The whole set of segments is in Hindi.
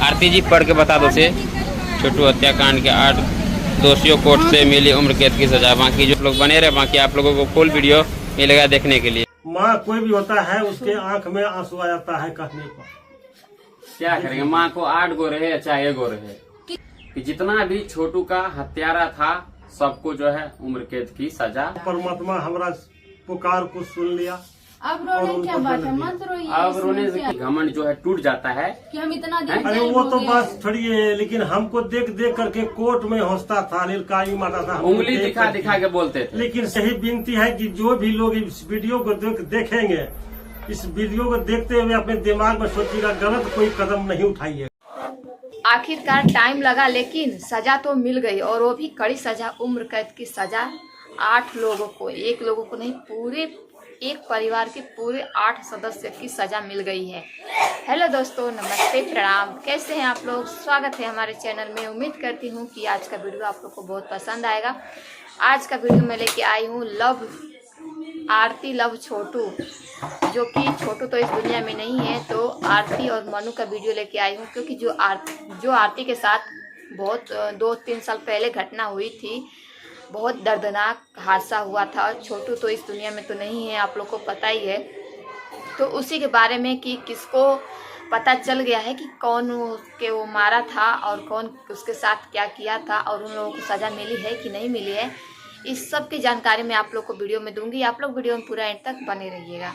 आरती जी पढ़ के बता दो से। छोटू हत्याकांड के 8 दोषियों कोर्ट से मिली उम्र कैद की सजा। बाकी जो लोग बने रहे, बाकी आप लोगों को फुल वीडियो मिलेगा देखने के लिए। माँ कोई भी होता है उसके आंख में आंसू आ जाता है कहने पर। क्या करेंगे, माँ को 8 गो रहे चाहे 1 गो रहे, कि जितना भी छोटू का हत्यारा था सबको जो है उम्र कैद की सजा। परमात्मा हमारा पुकार को सुन लिया। अब रोने क्या बात है, मत रोइए। अब रोने से घमंड जो है टूट जाता है कि हम इतना दिन अरे वो तो बात थोड़ी है, लेकिन हमको देख देख करके कोर्ट में हंसता था, नीलकाई माता था, उंगली दिखा दिखा के बोलते थे। लेकिन सही विनती है कि जो भी लोग इस वीडियो को देखेंगे, इस वीडियो को देखते हुए अपने दिमाग में सोचिएगा गलत कोई कदम नहीं उठाइए। आखिरकार टाइम लगा लेकिन सजा तो मिल गई, और वो भी कड़ी सजा, उम्र कैद की सजा। 8 लोगों को, 1 लोगों को नहीं, पूरे एक परिवार के पूरे 8 सदस्य की सजा मिल गई है। हेलो दोस्तों, नमस्ते, प्रणाम, कैसे हैं आप लोग। स्वागत है हमारे चैनल में। उम्मीद करती हूँ कि आज का वीडियो आप लोग को बहुत पसंद आएगा। आज का वीडियो मैं लेके आई हूँ लव आरती लव छोटू, जो कि छोटू तो इस दुनिया में नहीं है, तो आरती और मनु का वीडियो लेके आई हूँ। क्योंकि जो आरती के साथ बहुत 2-3 साल पहले घटना हुई थी, बहुत दर्दनाक हादसा हुआ था। छोटू तो इस दुनिया में तो नहीं है, आप लोग को पता ही है। तो उसी के बारे में कि किसको पता चल गया है कि कौन उसके वो मारा था और कौन उसके साथ क्या किया था, और उन लोगों को सज़ा मिली है कि नहीं मिली है, इस सब की जानकारी मैं आप लोग को वीडियो में दूंगी। आप लोग वीडियो में पूरा एंड तक बने रहिएगा।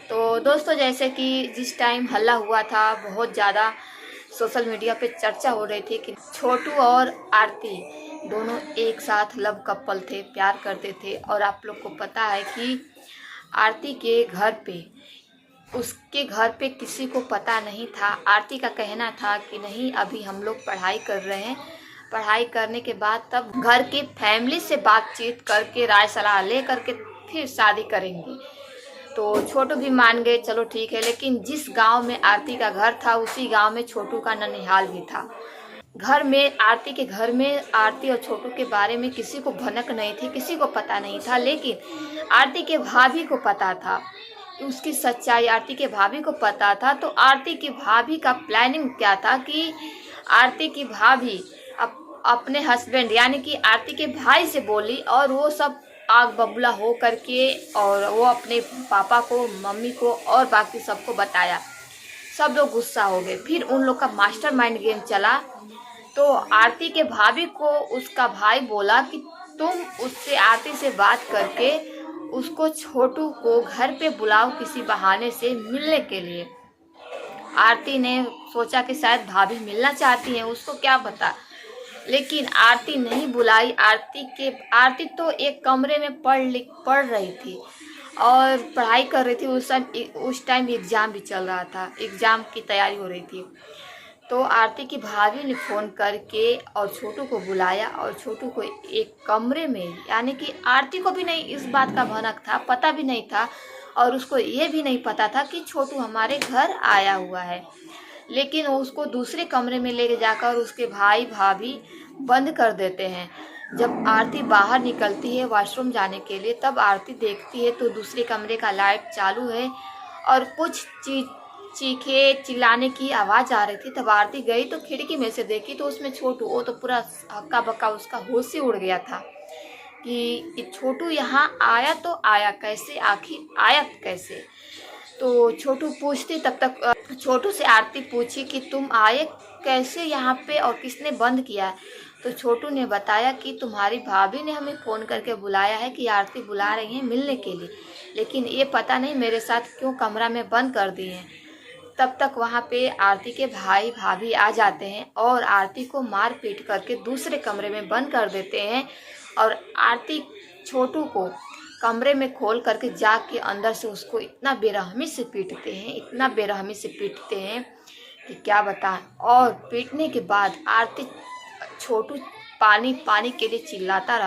तो दोस्तों, जैसे कि जिस टाइम हल्ला हुआ था, बहुत ज़्यादा सोशल मीडिया पे चर्चा हो रही थी कि छोटू और आरती दोनों एक साथ लव कपल थे, प्यार करते थे। और आप लोग को पता है कि आरती के घर पे, उसके घर पे किसी को पता नहीं था। आरती का कहना था कि नहीं, अभी हम लोग पढ़ाई कर रहे हैं, पढ़ाई करने के बाद तब घर की फैमिली से बातचीत करके, राय सलाह ले करके फिर शादी करेंगे। तो छोटू भी मान गए, चलो ठीक है। लेकिन जिस गांव में आरती का घर था, उसी गांव में छोटू का ननिहाल भी था। घर में, आरती के घर में, आरती और छोटू के बारे में किसी को भनक नहीं थी, किसी को पता नहीं था। लेकिन आरती के भाभी को पता था, उसकी सच्चाई आरती के भाभी को पता था। तो आरती की भाभी का प्लानिंग क्या था कि आरती की भाभी अपने हस्बैंड यानी कि आरती के भाई से बोली, और वो सब आग बबूला हो करके, और वो अपने पापा को, मम्मी को और बाकी सबको बताया। सब लोग गुस्सा हो गए। फिर उन लोग का मास्टरमाइंड गेम चला। तो आरती के भाभी को उसका भाई बोला कि तुम उससे, आरती से बात करके उसको, छोटू को घर पे बुलाओ किसी बहाने से मिलने के लिए। आरती ने सोचा कि शायद भाभी मिलना चाहती हैं, उसको क्या पता। लेकिन आरती नहीं बुलाई। आरती तो एक कमरे में पढ़ रही थी और पढ़ाई कर रही थी। उस टाइम एग्ज़ाम भी चल रहा था, एग्ज़ाम की तैयारी हो रही थी। तो आरती की भाभी ने फ़ोन करके और छोटू को बुलाया, और छोटू को एक कमरे में, यानी कि आरती को भी नहीं इस बात का भनक था, पता भी नहीं था, और उसको ये भी नहीं पता था कि छोटू हमारे घर आया हुआ है। लेकिन वो उसको दूसरे कमरे में ले जाकर उसके भाई भाभी बंद कर देते हैं। जब आरती बाहर निकलती है वॉशरूम जाने के लिए, तब आरती देखती है तो दूसरे कमरे का लाइट चालू है और कुछ चीखे चिल्लाने की आवाज़ आ रही थी। तब आरती गई तो खिड़की में से देखी तो उसमें छोटू, वो तो पूरा हक्का बक्का, उसका होश ही उड़ गया था कि छोटू यहाँ आया तो आया कैसे, आखिर आया कैसे। तो छोटू पूछती, तब तक छोटू से आरती पूछी कि तुम आए कैसे यहाँ पे और किसने बंद किया। तो छोटू ने बताया कि तुम्हारी भाभी ने हमें फ़ोन करके बुलाया है कि आरती बुला रही हैं मिलने के लिए, लेकिन ये पता नहीं मेरे साथ क्यों कमरा में बंद कर दिए हैं। तब तक वहाँ पे आरती के भाई भाभी आ जाते हैं और आरती को मार पीट करके दूसरे कमरे में बंद कर देते हैं। और आरती छोटू को कमरे में खोल करके जाके अंदर से उसको इतना बेरहमी से पीटते हैं, इतना बेरहमी से पीटते हैं कि क्या बताएं। और पीटने के बाद आरती, छोटू पानी पानी के लिए चिल्लाता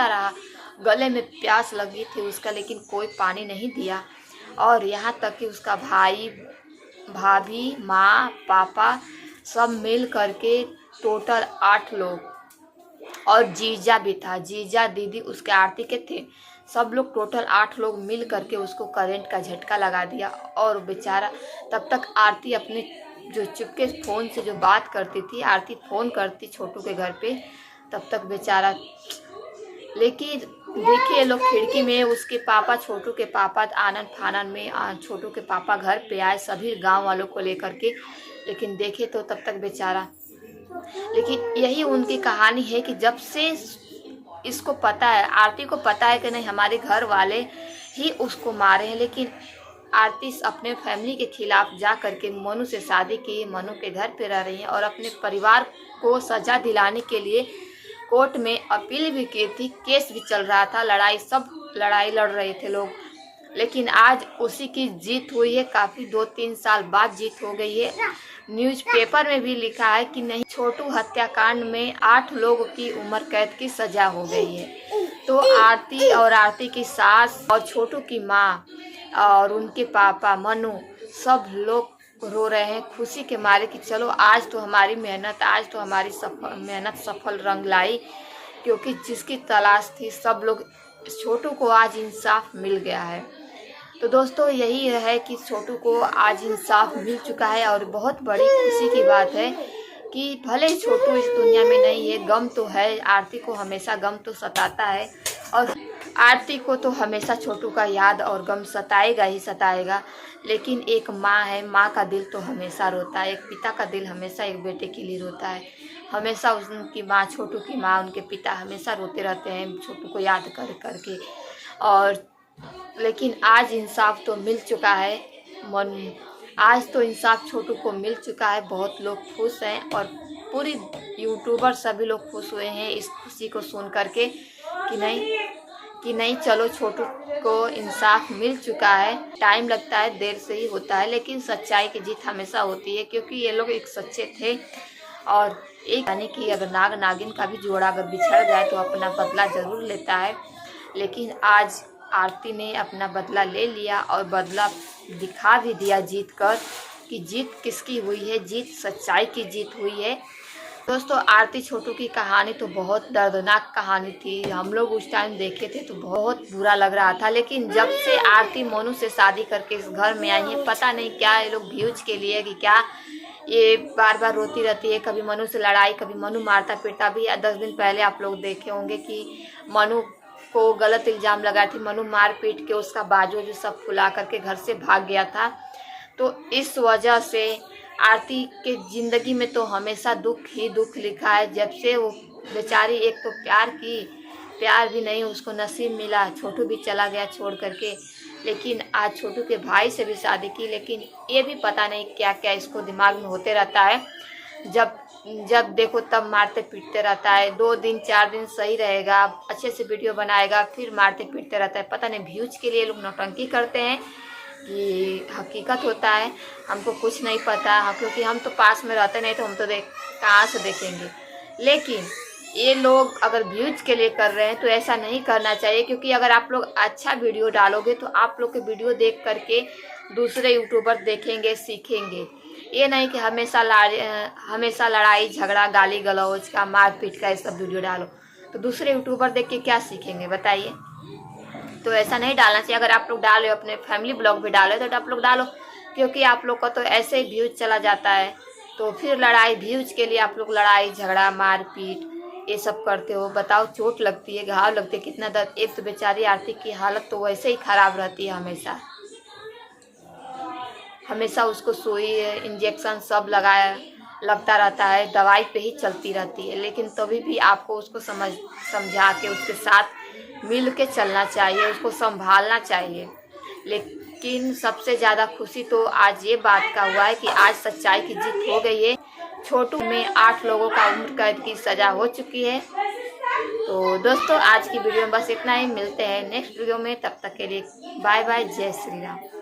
रहा। गले में प्यास लगी थी उसका, लेकिन कोई पानी नहीं दिया। और यहाँ तक कि उसका भाई भाभी, माँ, पापा सब मिल करके टोटल 8 लोग, और जीजा भी था, जीजा दीदी उसके आरती के थे, सब लोग टोटल 8 लोग मिल करके उसको करंट का झटका लगा दिया। और बेचारा, तब तक आरती अपने जो चुपके फ़ोन से जो बात करती थी, आरती फ़ोन करती छोटू के घर पे, तब तक बेचारा। लेकिन देखिए लोग खिड़की में उसके पापा, छोटू के पापा आनन फानन में छोटू के पापा घर पे आए सभी गांव वालों को लेकर के, लेकिन देखे तो तब तक बेचारा। लेकिन यही उनकी कहानी है कि जब से इसको पता है, आरती को पता है कि नहीं हमारे घर वाले ही उसको मारे हैं, लेकिन आरती अपने फैमिली के खिलाफ जा करके मनु से शादी की, मनु के घर पे रह रही है और अपने परिवार को सजा दिलाने के लिए कोर्ट में अपील भी की थी, केस भी चल रहा था, लड़ाई लड़ रहे थे लोग। लेकिन आज उसी की जीत हुई है, काफ़ी 2-3 साल बाद जीत हो गई है। न्यूज़पेपर में भी लिखा है कि नहीं, छोटू हत्याकांड में 8 लोगों की उम्र कैद की सजा हो गई है। तो आरती और आरती की सास और छोटू की माँ और उनके पापा मनु सब लोग रो रहे हैं खुशी के मारे कि चलो आज तो हमारी मेहनत, आज तो हमारी मेहनत सफल रंग लाई, क्योंकि जिसकी तलाश थी सब लोग, छोटू को आज इंसाफ मिल गया है। तो दोस्तों यही है कि छोटू को आज इंसाफ मिल चुका है और बहुत बड़ी खुशी की बात है कि भले छोटू इस दुनिया में नहीं है, गम तो है, आरती को हमेशा गम तो सताता है और आरती को तो हमेशा छोटू का याद और गम सताएगा ही सताएगा। लेकिन एक माँ है, माँ का दिल तो हमेशा रोता है, एक पिता का दिल हमेशा एक बेटे के लिए रोता है। हमेशा उनकी माँ, छोटू की माँ, उनके पिता हमेशा रोते रहते हैं छोटू को याद कर करके। और लेकिन आज इंसाफ तो मिल चुका है, आज तो इंसाफ छोटू को मिल चुका है। बहुत लोग खुश हैं और पूरी यूट्यूबर सभी लोग खुश हुए हैं इस खुशी को सुन करके कि नहीं चलो छोटू को इंसाफ मिल चुका है। टाइम लगता है, देर से ही होता है, लेकिन सच्चाई की जीत हमेशा होती है, क्योंकि ये लोग एक सच्चे थे। और एक यानी कि अगर नाग नागिन का भी जोड़ा अगर बिछड़ जाए तो अपना बदला ज़रूर लेता है, लेकिन आज आरती ने अपना बदला ले लिया और बदला दिखा भी दिया जीत कर कि जीत किसकी हुई है, जीत सच्चाई की जीत हुई है। दोस्तों आरती छोटू की कहानी तो बहुत दर्दनाक कहानी थी, हम लोग उस टाइम देखे थे तो बहुत बुरा लग रहा था। लेकिन जब से आरती मनु से शादी करके इस घर में आई है, पता नहीं क्या ये लोग व्यूज के लिए कि क्या, ये बार बार रोती रहती है, कभी मनु से लड़ाई, कभी मनु मारता पीटता भी। 10 दिन पहले आप लोग देखे होंगे कि मनु को गलत इल्ज़ाम लगा थी, मनु मार पीट के उसका बाजू जो सब फुला करके घर से भाग गया था। तो इस वजह से आरती के ज़िंदगी में तो हमेशा दुख ही दुख लिखा है। जब से वो बेचारी एक तो प्यार भी नहीं उसको नसीब मिला, छोटू भी चला गया छोड़ करके, लेकिन आज छोटू के भाई से भी शादी की, लेकिन ये भी पता नहीं क्या क्या इसको दिमाग में होते रहता है। जब देखो तब मारते पीटते रहता है, 2 दिन 4 दिन सही रहेगा, अच्छे से वीडियो बनाएगा, फिर मारते पीटते रहता है। पता नहीं व्यूज के लिए लोग नौटंकी करते हैं कि हकीकत होता है, हमको कुछ नहीं पता, क्योंकि हम तो पास में रहते नहीं तो हम तो कहाँ से देखेंगे। लेकिन ये लोग अगर व्यूज के लिए कर रहे हैं तो ऐसा नहीं करना चाहिए, क्योंकि अगर आप लोग अच्छा वीडियो डालोगे तो आप लोग के वीडियो देख करके दूसरे यूट्यूबर देखेंगे, सीखेंगे। ये नहीं कि हमेशा लड़ाई झगड़ा, गाली गलौज का, मारपीट का ये सब वीडियो डालो, तो दूसरे यूट्यूबर देख के क्या सीखेंगे बताइए। तो ऐसा नहीं डालना चाहिए। अगर आप लोग डालो, अपने फैमिली ब्लॉग भी डालो तो आप लोग डालो, क्योंकि आप लोग का तो ऐसे ही व्यूज चला जाता है, तो फिर लड़ाई व्यूज के लिए आप लोग लड़ाई झगड़ा मारपीट ये सब करते हो। बताओ, चोट लगती है, घाव लगते है, कितना दर्द। एक तो बेचारी आरती की हालत तो वैसे ही खराब रहती है, हमेशा उसको सुई इंजेक्शन सब लगता रहता है, दवाई पे ही चलती रहती है। लेकिन तभी भी आपको उसको समझा के उसके साथ मिल के चलना चाहिए, उसको संभालना चाहिए। लेकिन सबसे ज़्यादा खुशी तो आज ये बात का हुआ है कि आज सच्चाई की जीत हो गई है। छोटू में 8 लोगों का उम्र कैद की सज़ा हो चुकी है। तो दोस्तों आज की वीडियो में बस इतना ही, मिलते हैं नेक्स्ट वीडियो में, तब तक के लिए बाय बाय, जय श्री राम।